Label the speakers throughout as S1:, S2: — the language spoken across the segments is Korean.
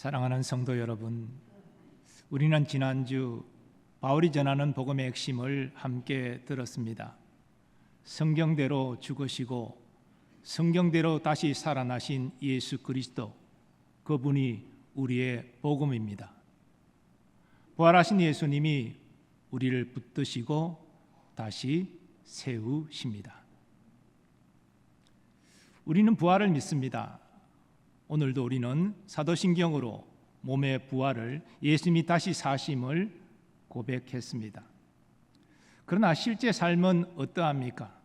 S1: 사랑하는 성도 여러분, 우리는 지난주 바울이 전하는 복음의 핵심을 함께 들었습니다. 성경대로 죽으시고 성경대로 다시 살아나신 예수 그리스도, 그분이 우리의 복음입니다. 부활하신 예수님이 우리를 붙드시고 다시 세우십니다. 우리는 부활을 믿습니다. 오늘도 우리는 사도신경으로 몸의 부활을, 예수님이 다시 사심을 고백했습니다. 그러나 실제 삶은 어떠합니까?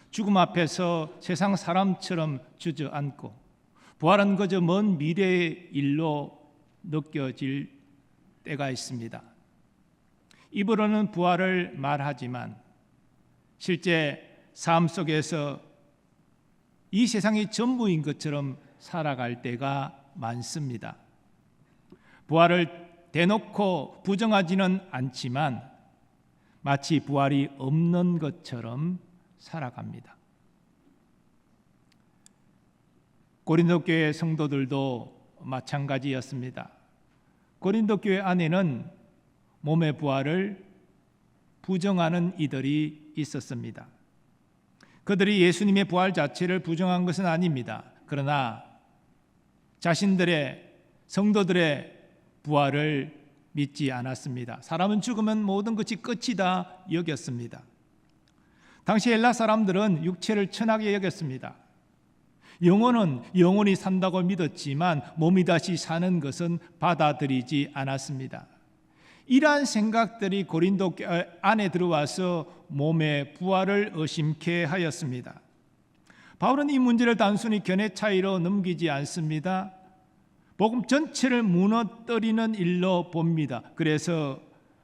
S1: 죽음 앞에서 세상 사람처럼 주저앉고 부활은 그저 먼 미래의 일로 느껴질 때가 있습니다. 입으로는 부활을 말하지만 실제 삶 속에서 이 세상이 전부인 것처럼 살아갈 때가 많습니다. 부활을 대놓고 부정하지는 않지만 마치 부활이 없는 것처럼 살아갑니다. 고린도 교회 성도들도 마찬가지였습니다. 고린도 교회 안에는 몸의 부활을 부정하는 이들이 있었습니다. 그들이 예수님의 부활 자체를 부정한 것은 아닙니다. 그러나 자신들의 성도들의 부활을 믿지 않았습니다. 사람은 죽으면 모든 것이 끝이다 여겼습니다. 당시 헬라 사람들은 육체를 천하게 여겼습니다. 영혼은 영원히 산다고 믿었지만 몸이 다시 사는 것은 받아들이지 않았습니다. 이러한 생각들이 고린도 안에 들어와서 몸의 부활을 의심케 하였습니다. 바울은 이 문제를 단순히 견해 차이로 넘기지 않습니다. 복음 전체를 무너뜨리는 일로 봅니다. 그래서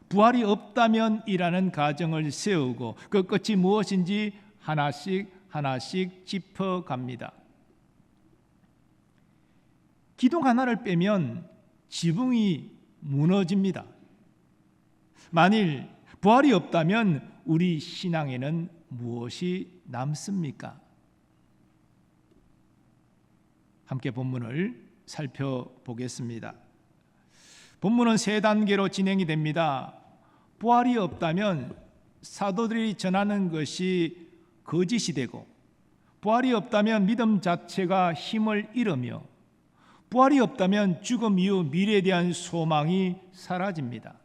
S1: 부활이 없다면 이라는 가정을 세우고 그 끝이 무엇인지 하나씩 짚어갑니다. 기둥 하나를 빼면 지붕이 무너집니다. 만일 부활이 없다면 우리 신앙에는 무엇이 남습니까? 함께 본문을 살펴보겠습니다. 본문은 세 단계로 진행이 됩니다. 부활이 없다면 사도들이 전하는 것이 거짓이 되고, 부활이 없다면 믿음 자체가 힘을 잃으며, 부활이 없다면 죽음 이후 미래에 대한 소망이 사라집니다.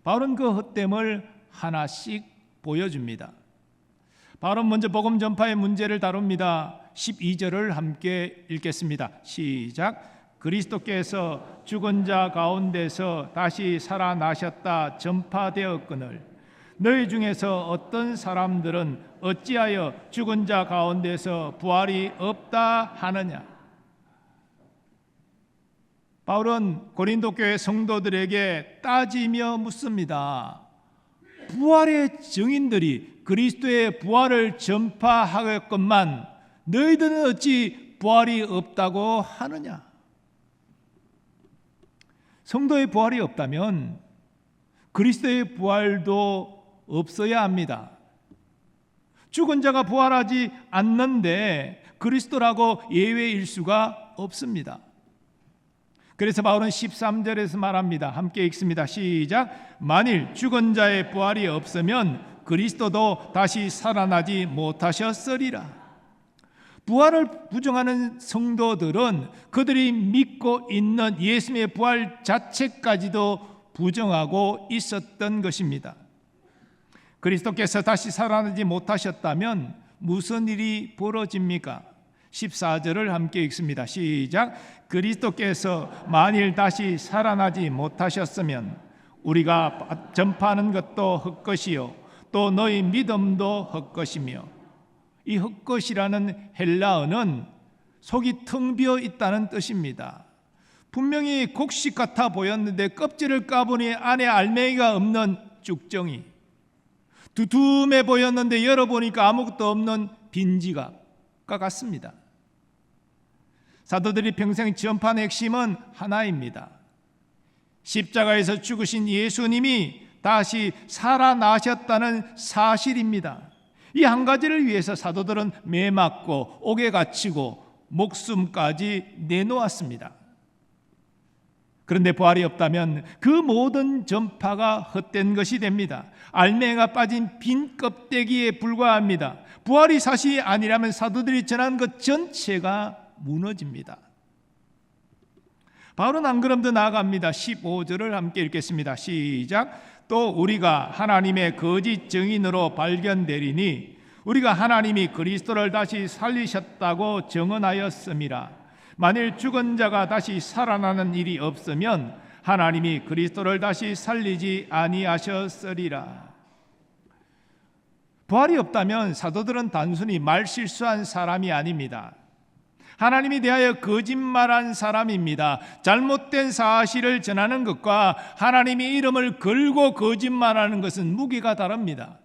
S1: 바울은 그 헛됨을 하나씩 보여줍니다. 바울은 먼저 복음 전파의 문제를 다룹니다. 12절을 함께 읽겠습니다. 시작. 그리스도께서 죽은 자 가운데서 다시 살아나셨다 전파되었거늘 너희 중에서 어떤 사람들은 어찌하여 죽은 자 가운데서 부활이 없다 하느냐. 바울은 고린도 교회 성도들에게 따지며 묻습니다. 부활의 증인들이 그리스도의 부활을 전파하였건만 너희들은 어찌 부활이 없다고 하느냐. 성도의 부활이 없다면 그리스도의 부활도 없어야 합니다. 죽은 자가 부활하지 않는데 그리스도라고 예외일 수가 없습니다. 그래서 바울은 13절에서 말합니다. 함께 읽습니다. 시작. 만일 죽은 자의 부활이 없으면 그리스도도 다시 살아나지 못하셨으리라. 부활을 부정하는 성도들은 그들이 믿고 있는 예수님의 부활 자체까지도 부정하고 있었던 것입니다. 그리스도께서 다시 살아나지 못하셨다면 무슨 일이 벌어집니까? 14절을 함께 읽습니다. 시작. 그리스도께서 만일 다시 살아나지 못하셨으면 우리가 전파하는 것도 헛것이요 또 너희 믿음도 헛것이며, 이 헛것이라는 헬라어는 속이 텅 비어 있다는 뜻입니다. 분명히 곡식 같아 보였는데 껍질을 까보니 안에 알맹이가 없는 쭉정이, 두툼해 보였는데 열어보니까 아무것도 없는 빈지갑과 같습니다. 사도들이 평생 전파한 핵심은 하나입니다. 십자가에서 죽으신 예수님이 다시 살아나셨다는 사실입니다. 이 한 가지를 위해서 사도들은 매 맞고 옥에 갇히고 목숨까지 내놓았습니다. 그런데 부활이 없다면 그 모든 전파가 헛된 것이 됩니다. 알맹이가 빠진 빈 껍데기에 불과합니다. 부활이 사실이 아니라면 사도들이 전한 것 전체가 무너집니다. 바울은 한 걸음 더 나아갑니다. 15절을 함께 읽겠습니다. 시작. 또 우리가 하나님의 거짓 증인으로 발견되리니 우리가 하나님이 그리스도를 다시 살리셨다고 증언하였음이라. 만일 죽은 자가 다시 살아나는 일이 없으면 하나님이 그리스도를 다시 살리지 아니하셨으리라. 부활이 없다면 사도들은 단순히 말실수한 사람이 아닙니다. 하나님에 대하여 거짓말한 사람입니다. 잘못된 사실을 전하는 것과 하나님의 이름을 걸고 거짓말하는 것은 무게가 다릅니다.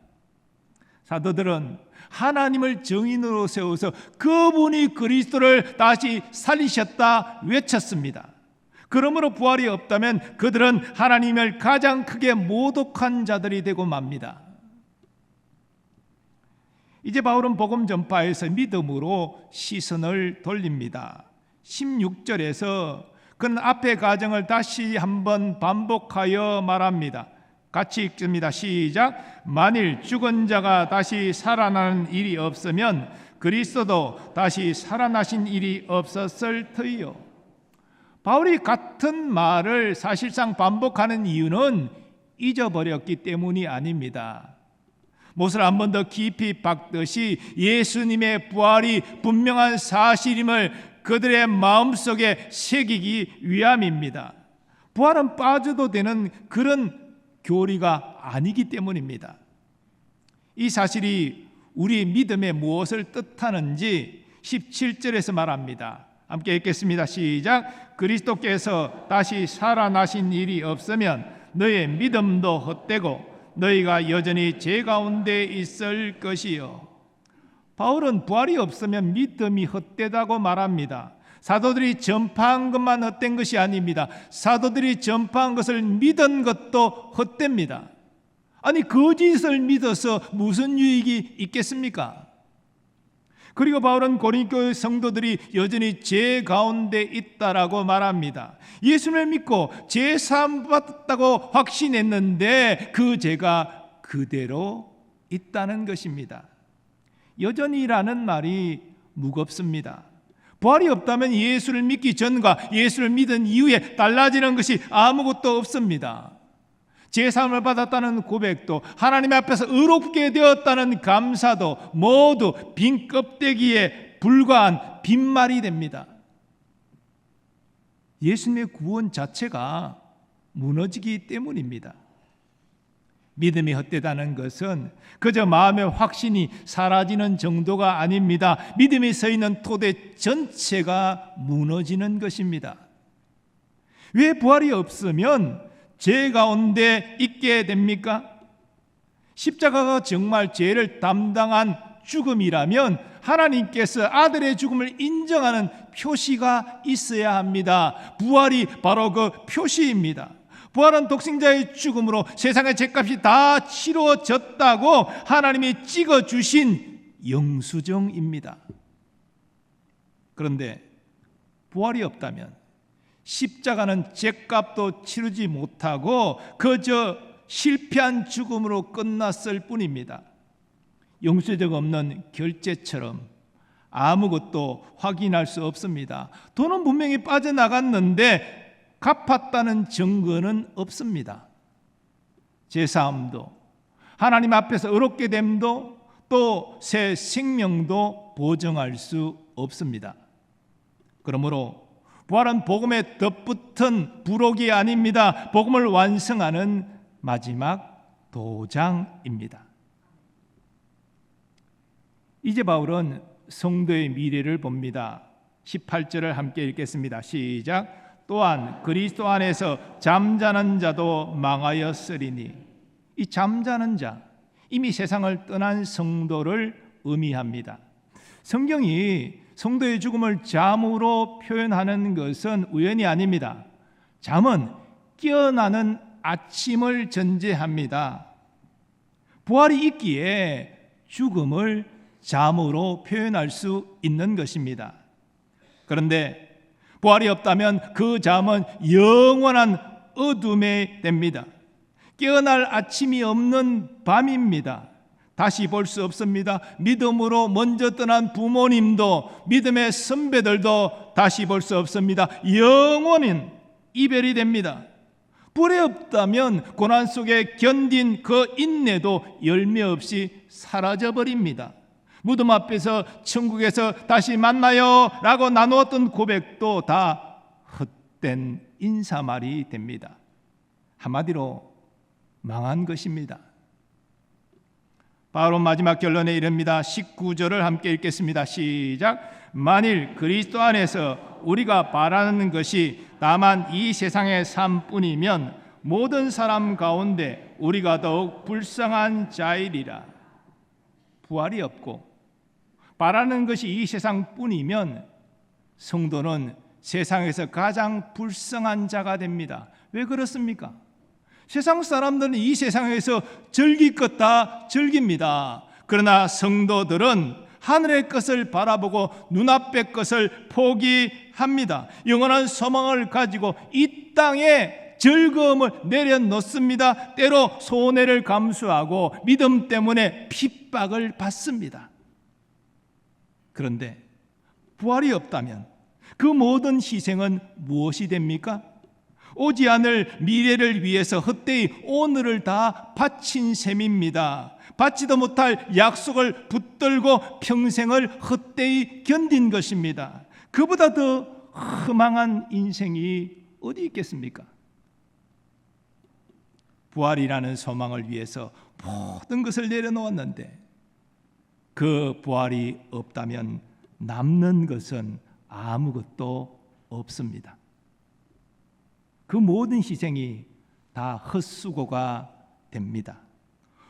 S1: 사도들은 하나님을 증인으로 세워서 그분이 그리스도를 다시 살리셨다 외쳤습니다. 그러므로 부활이 없다면 그들은 하나님을 가장 크게 모독한 자들이 되고 맙니다. 이제 바울은 복음 전파에서 믿음으로 시선을 돌립니다. 16절에서 그는 앞의 과정을 다시 한번 반복하여 말합니다. 같이 읽습니다. 시작. 만일 죽은 자가 다시 살아나는 일이 없으면 그리스도도 다시 살아나신 일이 없었을 터이요. 바울이 같은 말을 사실상 반복하는 이유는 잊어버렸기 때문이 아닙니다. 못을 한 번 더 깊이 박듯이 예수님의 부활이 분명한 사실임을 그들의 마음속에 새기기 위함입니다. 부활은 빠져도 되는 그런 교리가 아니기 때문입니다. 이 사실이 우리 믿음에 무엇을 뜻하는지 17절에서 말합니다. 함께 읽겠습니다. 시작. 그리스도께서 다시 살아나신 일이 없으면 너의 믿음도 헛되고 너희가 여전히 죄 가운데 있을 것이요. 바울은 부활이 없으면 믿음이 헛되다고 말합니다. 사도들이 전파한 것만 헛된 것이 아닙니다. 사도들이 전파한 것을 믿은 것도 헛됩니다. 아니, 거짓을 믿어서 무슨 유익이 있겠습니까? 그리고 바울은 고린도 성도들이 여전히 죄 가운데 있다라고 말합니다. 예수를 믿고 죄 사함 받았다고 확신했는데 그 죄가 그대로 있다는 것입니다. 여전히라는 말이 무겁습니다. 부활이 없다면 예수를 믿기 전과 예수를 믿은 이후에 달라지는 것이 아무것도 없습니다. 제사함을 받았다는 고백도 하나님 앞에서 의롭게 되었다는 감사도 모두 빈 껍데기에 불과한 빈말이 됩니다. 예수님의 구원 자체가 무너지기 때문입니다. 믿음이 헛되다는 것은 그저 마음의 확신이 사라지는 정도가 아닙니다. 믿음이 서 있는 토대 전체가 무너지는 것입니다. 왜 부활이 없으면 죄 가운데 있게 됩니까? 십자가가 정말 죄를 담당한 죽음이라면 하나님께서 아들의 죽음을 인정하는 표시가 있어야 합니다. 부활이 바로 그 표시입니다. 부활은 독생자의 죽음으로 세상의 죄값이 다 치루어졌다고 하나님이 찍어주신 영수증입니다. 그런데 부활이 없다면 십자가는 죄값도 치르지 못하고 그저 실패한 죽음으로 끝났을 뿐입니다. 영수증 없는 결제처럼 아무것도 확인할 수 없습니다. 돈은 분명히 빠져나갔는데 갚았다는 증거는 없습니다. 제사함도 하나님 앞에서 의롭게 됨도 또 새 생명도 보증할 수 없습니다. 그러므로 부활은 복음에 덧붙은 부록이 아닙니다. 복음을 완성하는 마지막 도장입니다. 이제 바울은 성도의 미래를 봅니다. 18절을 함께 읽겠습니다. 시작. 또한 그리스도 안에서 잠자는 자도 망하였으리니. 이 잠자는 자, 이미 세상을 떠난 성도를 의미합니다. 성경이 성도의 죽음을 잠으로 표현하는 것은 우연이 아닙니다. 잠은 깨어나는 아침을 전제합니다. 부활이 있기에 죽음을 잠으로 표현할 수 있는 것입니다. 그런데 부활이 없다면 그 잠은 영원한 어둠에 됩니다. 깨어날 아침이 없는 밤입니다. 다시 볼 수 없습니다. 믿음으로 먼저 떠난 부모님도, 믿음의 선배들도 다시 볼 수 없습니다. 영원한 이별이 됩니다. 불이 없다면 고난 속에 견딘 그 인내도 열매 없이 사라져버립니다. 무덤 앞에서 천국에서 다시 만나요 라고 나누었던 고백도 다 헛된 인사말이 됩니다. 한마디로 망한 것입니다. 바울은 마지막 결론에 이릅니다. 19절을 함께 읽겠습니다. 시작. 만일 그리스도 안에서 우리가 바라는 것이 다만 이 세상의 삶뿐이면 모든 사람 가운데 우리가 더욱 불쌍한 자이리라. 부활이 없고 바라는 것이 이 세상뿐이면 성도는 세상에서 가장 불쌍한 자가 됩니다. 왜 그렇습니까? 세상 사람들은 이 세상에서 즐길 것 다 즐깁니다. 그러나 성도들은 하늘의 것을 바라보고 눈앞의 것을 포기합니다. 영원한 소망을 가지고 이 땅에 즐거움을 내려놓습니다. 때로 손해를 감수하고 믿음 때문에 핍박을 받습니다. 그런데 부활이 없다면 그 모든 희생은 무엇이 됩니까? 오지 않을 미래를 위해서 헛되이 오늘을 다 바친 셈입니다. 받지도 못할 약속을 붙들고 평생을 헛되이 견딘 것입니다. 그보다 더 허망한 인생이 어디 있겠습니까? 부활이라는 소망을 위해서 모든 것을 내려놓았는데 그 부활이 없다면 남는 것은 아무것도 없습니다. 그 모든 희생이 다 헛수고가 됩니다.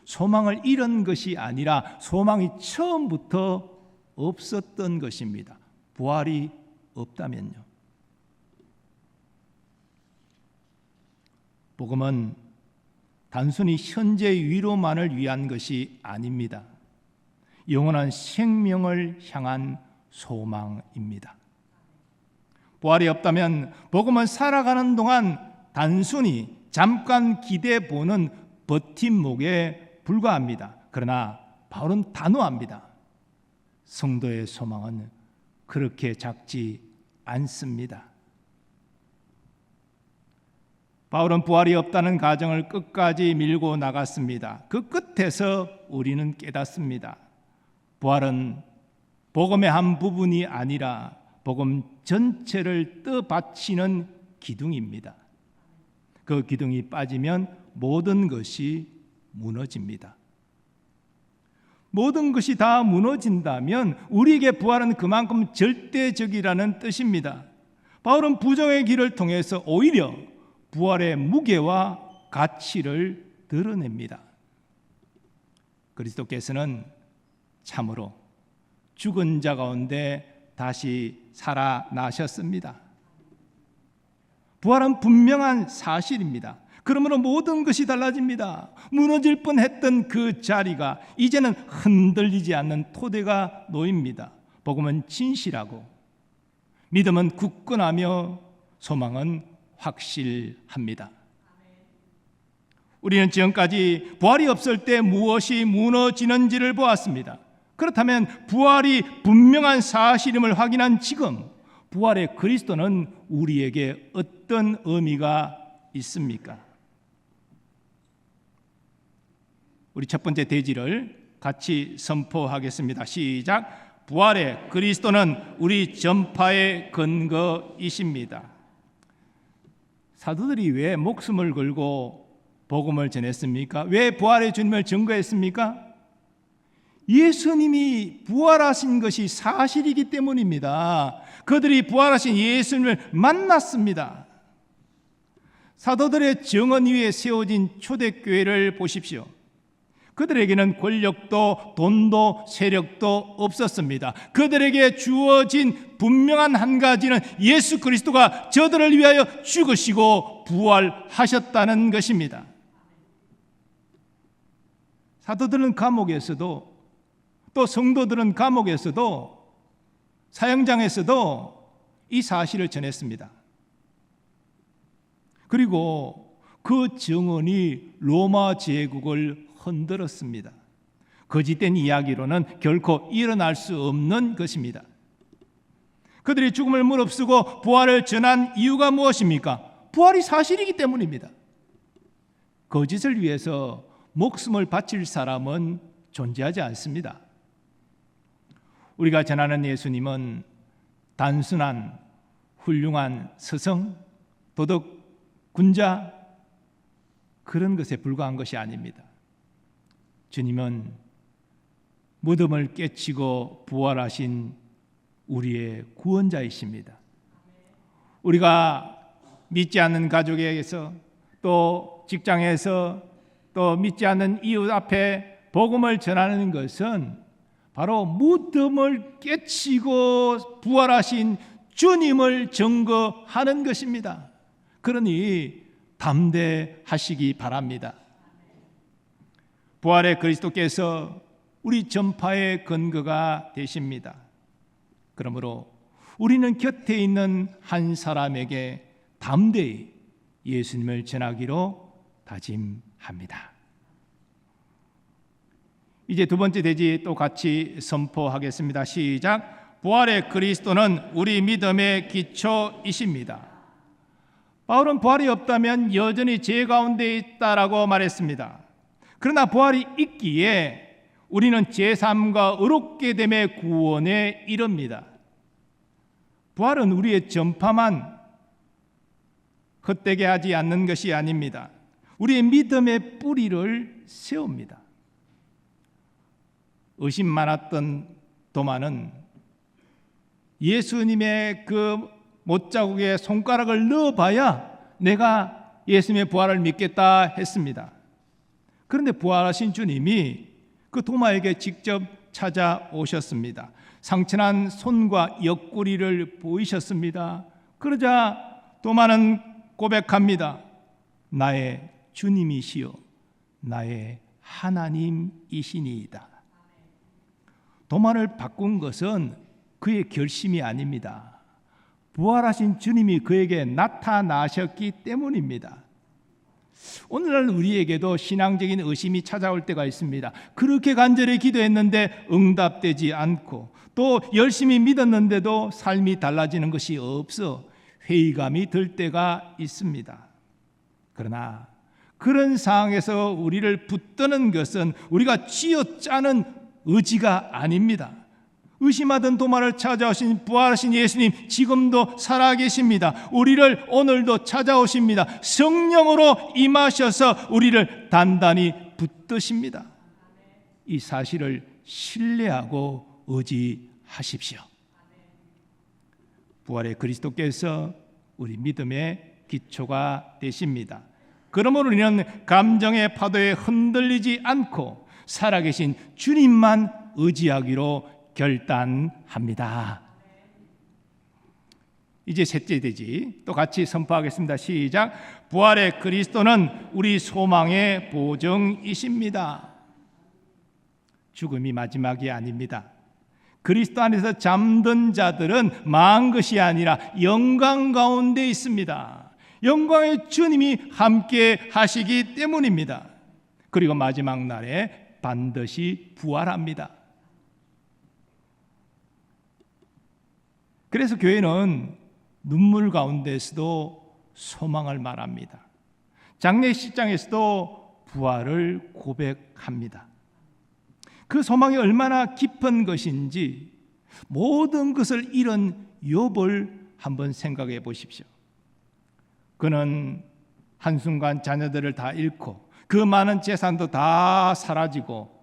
S1: 소망을 잃은 것이 아니라 소망이 처음부터 없었던 것입니다. 부활이 없다면요. 복음은 단순히 현재 위로만을 위한 것이 아닙니다. 영원한 생명을 향한 소망입니다. 부활이 없다면 복음은 살아가는 동안 단순히 잠깐 기대 보는 버팀목에 불과합니다. 그러나 바울은 단호합니다. 성도의 소망은 그렇게 작지 않습니다. 바울은 부활이 없다는 가정을 끝까지 밀고 나갔습니다. 그 끝에서 우리는 깨닫습니다. 부활은 복음의 한 부분이 아니라 복음 전체를 떠받치는 기둥입니다. 그 기둥이 빠지면 모든 것이 무너집니다. 모든 것이 다 무너진다면 우리에게 부활은 그만큼 절대적이라는 뜻입니다. 바울은 부정의 길을 통해서 오히려 부활의 무게와 가치를 드러냅니다. 그리스도께서는 참으로 죽은 자 가운데 다시 살아나셨습니다. 부활은 분명한 사실입니다. 그러므로 모든 것이 달라집니다. 무너질 뻔했던 그 자리가 이제는 흔들리지 않는 토대가 놓입니다. 복음은 진실하고 믿음은 굳건하며 소망은 확실합니다. 우리는 지금까지 부활이 없을 때 무엇이 무너지는지를 보았습니다. 그렇다면 부활이 분명한 사실임을 확인한 지금 부활의 그리스도는 우리에게 어떤 의미가 있습니까? 우리 첫 번째 대지를 같이 선포하겠습니다. 시작. 부활의 그리스도는 우리 전파의 근거이십니다. 사도들이 왜 목숨을 걸고 복음을 전했습니까? 왜 부활의 주님을 증거했습니까? 예수님이 부활하신 것이 사실이기 때문입니다. 그들이 부활하신 예수님을 만났습니다. 사도들의 정언 위에 세워진 초대교회를 보십시오. 그들에게는 권력도 돈도 세력도 없었습니다. 그들에게 주어진 분명한 한 가지는 예수 그리스도가 저들을 위하여 죽으시고 부활하셨다는 것입니다. 사도들은 감옥에서도 또 성도들은 감옥에서도 사형장에서도 이 사실을 전했습니다. 그리고 그 증언이 로마 제국을 흔들었습니다. 거짓된 이야기로는 결코 일어날 수 없는 것입니다. 그들이 죽음을 무릅쓰고 부활을 전한 이유가 무엇입니까? 부활이 사실이기 때문입니다. 거짓을 위해서 목숨을 바칠 사람은 존재하지 않습니다. 우리가 전하는 예수님은 단순한 훌륭한 스승, 도덕 군자 그런 것에 불과한 것이 아닙니다. 주님은 무덤을 깨치고 부활하신 우리의 구원자이십니다. 우리가 믿지 않는 가족에게서 또 직장에서 또 믿지 않는 이웃 앞에 복음을 전하는 것은 바로 무덤을 깨치고 부활하신 주님을 증거하는 것입니다. 그러니 담대하시기 바랍니다. 부활의 그리스도께서 우리 전파의 근거가 되십니다. 그러므로 우리는 곁에 있는 한 사람에게 담대히 예수님을 전하기로 다짐합니다. 이제 두 번째 대지 또 같이 선포하겠습니다. 시작. 부활의 그리스도는 우리 믿음의 기초이십니다. 바울은 부활이 없다면 여전히 죄 가운데 있다라고 말했습니다. 그러나 부활이 있기에 우리는 제3과 의롭게 됨의 구원에 이릅니다. 부활은 우리의 전파만 헛되게 하지 않는 것이 아닙니다. 우리의 믿음의 뿌리를 세웁니다. 의심 많았던 도마는 예수님의 그 못자국에 손가락을 넣어봐야 내가 예수님의 부활을 믿겠다 했습니다. 그런데 부활하신 주님이 그 도마에게 직접 찾아오셨습니다. 상처난 손과 옆구리를 보이셨습니다. 그러자 도마는 고백합니다. 나의 주님이시여 나의 하나님이시니이다. 도마를 바꾼 것은 그의 결심이 아닙니다. 부활하신 주님이 그에게 나타나셨기 때문입니다. 오늘날 우리에게도 신앙적인 의심이 찾아올 때가 있습니다. 그렇게 간절히 기도했는데 응답되지 않고 또 열심히 믿었는데도 삶이 달라지는 것이 없어 회의감이 들 때가 있습니다. 그러나 그런 상황에서 우리를 붙드는 것은 우리가 쥐어짜는 의지가 아닙니다. 의심하던 도마를 찾아오신 부활하신 예수님 지금도 살아계십니다. 우리를 오늘도 찾아오십니다. 성령으로 임하셔서 우리를 단단히 붙드십니다. 이 사실을 신뢰하고 의지하십시오. 부활의 그리스도께서 우리 믿음의 기초가 되십니다. 그러므로 우리는 감정의 파도에 흔들리지 않고 살아계신 주님만 의지하기로 결단합니다. 이제 셋째 대지 또 같이 선포하겠습니다. 시작. 부활의 그리스도는 우리 소망의 보증이십니다. 죽음이 마지막이 아닙니다. 그리스도 안에서 잠든 자들은 망한 것이 아니라 영광 가운데 있습니다. 영광의 주님이 함께 하시기 때문입니다. 그리고 마지막 날에 반드시 부활합니다. 그래서 교회는 눈물 가운데서도 소망을 말합니다. 장례식장에서도 부활을 고백합니다. 그 소망이 얼마나 깊은 것인지 모든 것을 잃은 욥을 한번 생각해 보십시오. 그는 한순간 자녀들을 다 잃고 그 많은 재산도 다 사라지고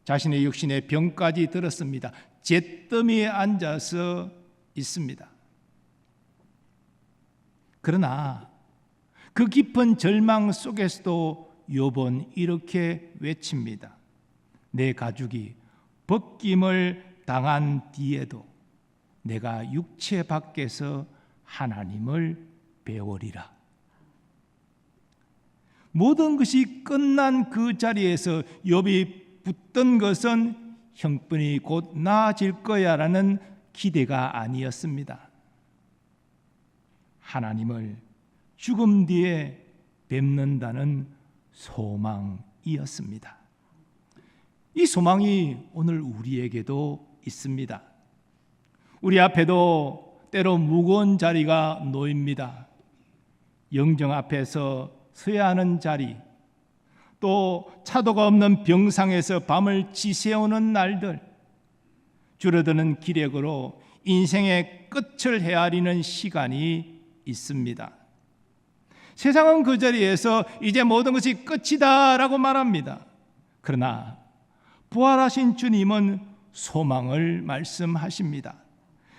S1: 자신의 육신의 병까지 들었습니다. 잿더미에 앉아서 있습니다. 그러나 그 깊은 절망 속에서도 욥은 이렇게 외칩니다. 내 가죽이 벗김을 당한 뒤에도 내가 육체 밖에서 하나님을 배우리라. 모든 것이 끝난 그 자리에서 욥이 붙던 것은 형편이 곧 나아질 거야라는 기대가 아니었습니다. 하나님을 죽음 뒤에 뵙는다는 소망이었습니다. 이 소망이 오늘 우리에게도 있습니다. 우리 앞에도 때로 무거운 자리가 놓입니다. 영정 앞에서 서야 하는 자리, 또 차도가 없는 병상에서 밤을 지새우는 날들, 줄어드는 기력으로 인생의 끝을 헤아리는 시간이 있습니다. 세상은 그 자리에서 이제 모든 것이 끝이다라고 말합니다. 그러나 부활하신 주님은 소망을 말씀하십니다.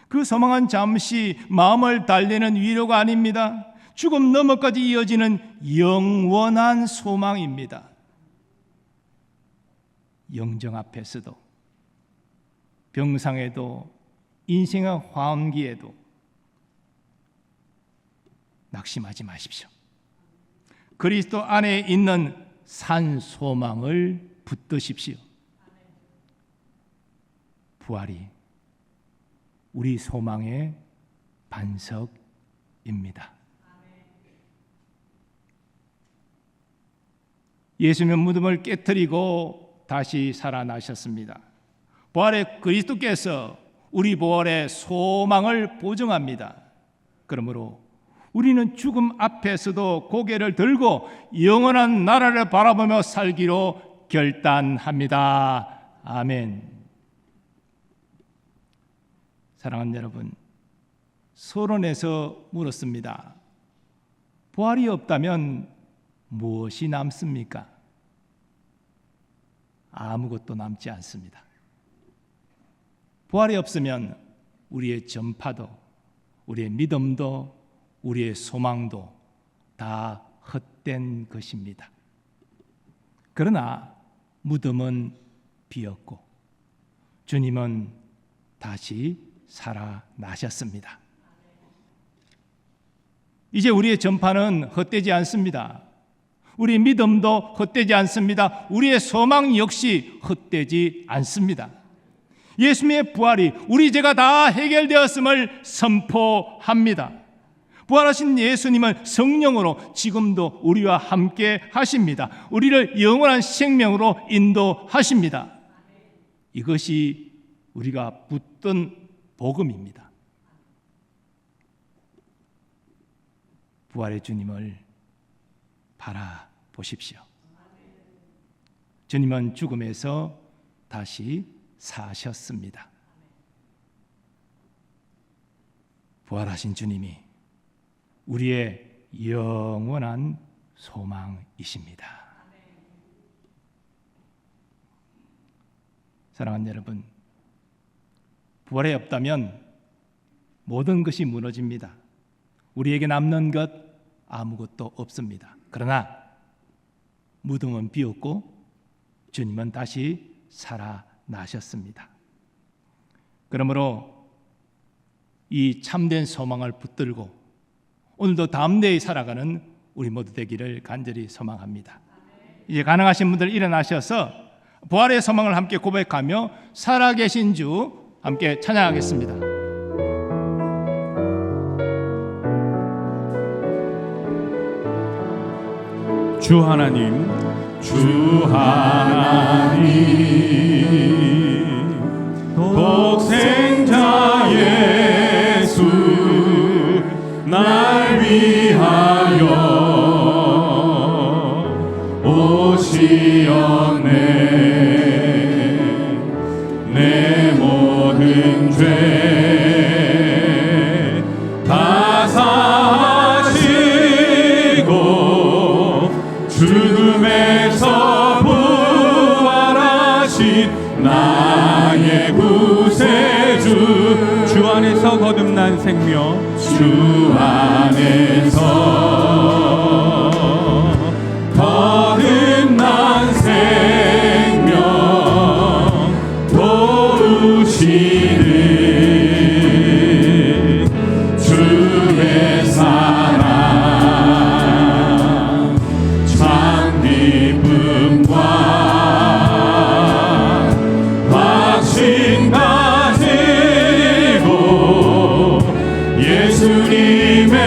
S1: 그 소망은 잠시 마음을 달래는 위로가 아닙니다. 죽음 너머까지 이어지는 영원한 소망입니다. 영정 앞에서도, 병상에도, 인생의 화엄기에도 낙심하지 마십시오. 그리스도 안에 있는 산 소망을 붙드십시오. 부활이 우리 소망의 반석입니다. 예수님은 무덤을 깨뜨리고 다시 살아나셨습니다. 부활의 그리스도께서 우리 부활의 소망을 보증합니다. 그러므로 우리는 죽음 앞에서도 고개를 들고 영원한 나라를 바라보며 살기로 결단합니다. 아멘. 사랑하는 여러분, 서론에서 물었습니다. 부활이 없다면 무엇이 남습니까? 아무것도 남지 않습니다. 부활이 없으면 우리의 전파도, 우리의 믿음도, 우리의 소망도 다 헛된 것입니다. 그러나 무덤은 비었고 주님은 다시 살아나셨습니다. 이제 우리의 전파는 헛되지 않습니다. 우리 믿음도 헛되지 않습니다. 우리의 소망 역시 헛되지 않습니다. 예수님의 부활이 우리 죄가 다 해결되었음을 선포합니다. 부활하신 예수님은 성령으로 지금도 우리와 함께 하십니다. 우리를 영원한 생명으로 인도하십니다. 이것이 우리가 붙든 복음입니다. 부활의 주님을 바라보십시오. 주님은 죽음에서 다시 사셨습니다. 부활하신 주님이 우리의 영원한 소망이십니다. 사랑하는 여러분, 부활이 없다면 모든 것이 무너집니다. 우리에게 남는 것 아무것도 없습니다. 그러나 무덤은 비었고 주님은 다시 살아나셨습니다. 그러므로 이 참된 소망을 붙들고 오늘도 담대히 살아가는 우리 모두 되기를 간절히 소망합니다. 이제 가능하신 분들 일어나셔서 부활의 소망을 함께 고백하며 살아계신 주 함께 찬양하겠습니다.
S2: 주 하나님, 주 하나님, 독생자 예수 날 위하여 오시었네. 내 모든 죄 다 사시고 죽음에서 부활하신 나의 구세주, 주 안에서 거듭난 생명, 주 안에서 거듭난 생명 도우시는 주의 사랑 참 기쁨과 확신 가지고 예수님의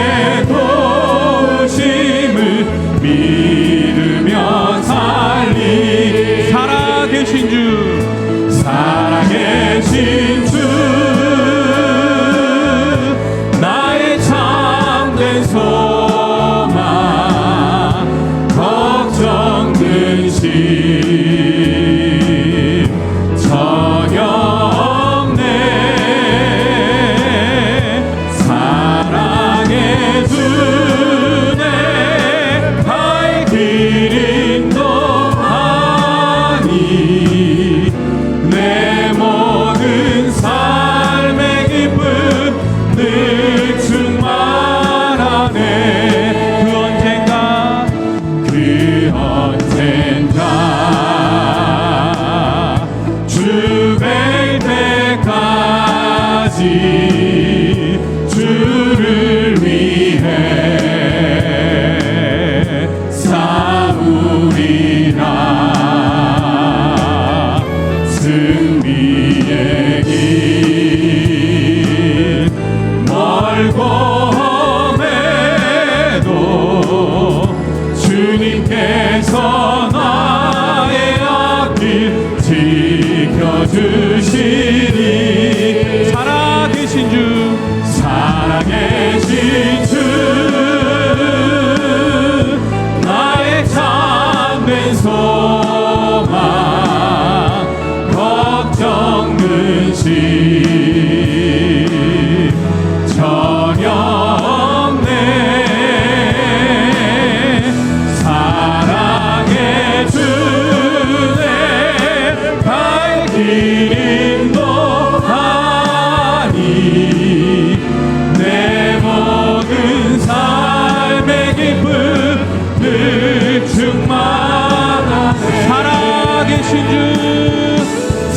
S2: 살아계신 주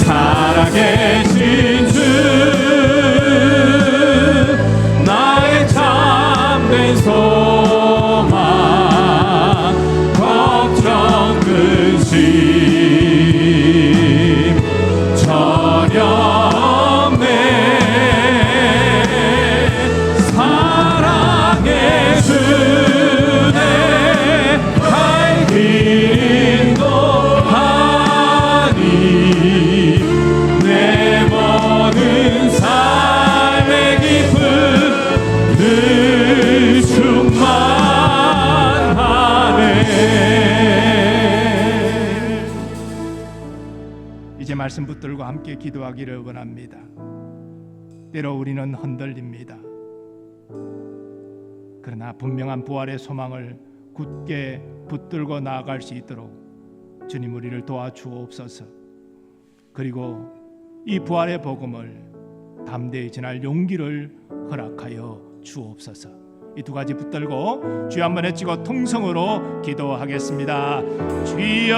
S2: 살아계신 주 나의 참된 소망 걱정 근심 전혀 없네 사랑의 주내 갈 길 인도하니 내 모든 삶의 기쁨 늘 충만하네.
S1: 이제 말씀 붙들고 함께 기도하기를 원합니다. 때로 우리는 흔들립니다. 그러나 분명한 부활의 소망을 굳게 붙들고 나아갈 수 있도록 주님 우리를 도와주옵소서. 그리고 이 부활의 복음을 담대히 전할 용기를 허락하여 주옵소서. 이 두 가지 붙들고 주여 한번 외치고 통성으로 기도하겠습니다. 주여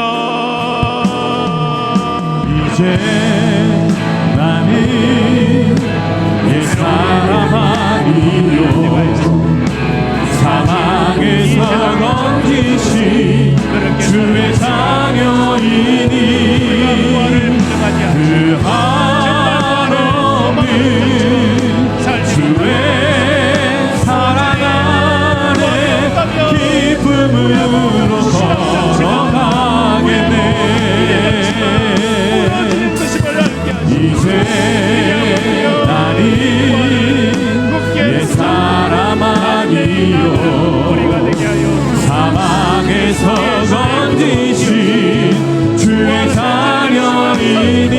S2: 이제 나는 옛 사람 아니요 사망에서 건지신 주의 자녀이니 그 한없는 주의 사랑 안에 기쁨으로 걸어가겠네. 이제 나는 옛 사람 아니요 사망에서 건지신 주의 자녀이니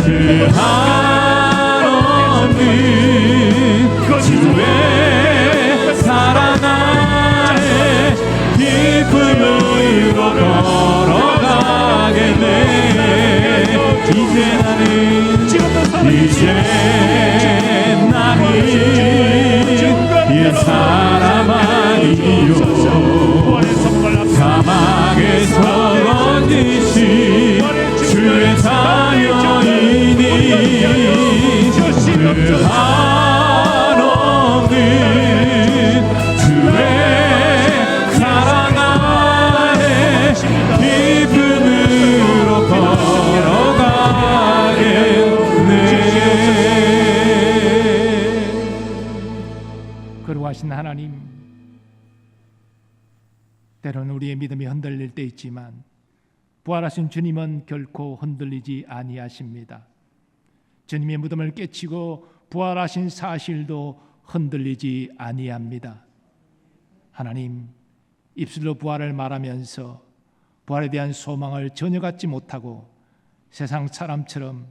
S2: 그 한없는 주의 사랑 안에 기쁨으로 걸어가겠네. 이제 나는 옛 사람 아니요 사망에서 건지신 주의 자녀이니 그 한없는 주의 사랑 안에 기쁨으로 걸어가겠네.
S1: 거룩하신 하나님, 때로는 우리의 믿음이 흔들릴 때 있지만 부활하신 주님은 결코 흔들리지 아니하십니다. 주님의 무덤을 깨치고 부활하신 사실도 흔들리지 아니합니다. 하나님, 입술로 부활을 말하면서 부활에 대한 소망을 전혀 갖지 못하고 세상 사람처럼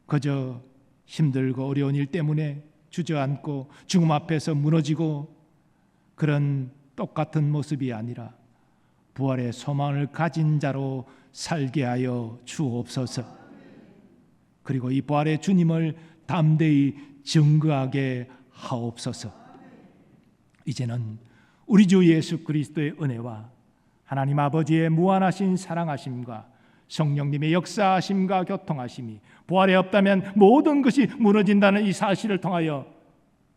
S1: 그저 힘들고 어려운 일 때문에 주저앉고 죽음 앞에서 무너지고 그런 똑같은 모습이 아니라 부활의 소망을 가진 자로 살게 하여 주옵소서. 그리고 이 부활의 주님을 담대히 증거하게 하옵소서. 이제는 우리 주 예수 그리스도의 은혜와 하나님 아버지의 무한하신 사랑하심과 성령님의 역사하심과 교통하심이 부활에 없다면 모든 것이 무너진다는 이 사실을 통하여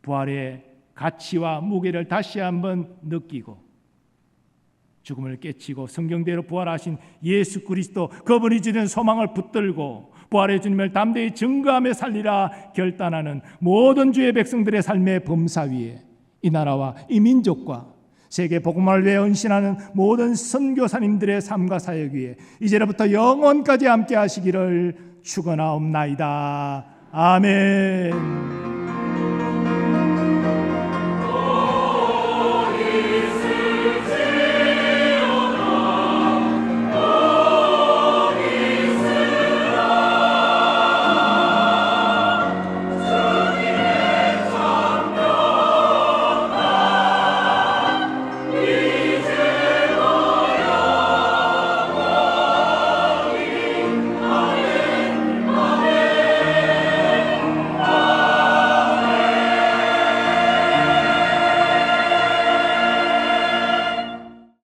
S1: 부활의 가치와 무게를 다시 한번 느끼고 죽음을 깨치고 성경대로 부활하신 예수 그리스도 그분이 주는 소망을 붙들고 부활의 주님을 담대히 증거하며 살리라 결단하는 모든 주의 백성들의 삶의 범사 위에 이 나라와 이 민족과 세계 복음을 위해 헌신하는 모든 선교사님들의 삶과 사역 위에 이제로부터 영원까지 함께 하시기를 축원하옵나이다. 아멘.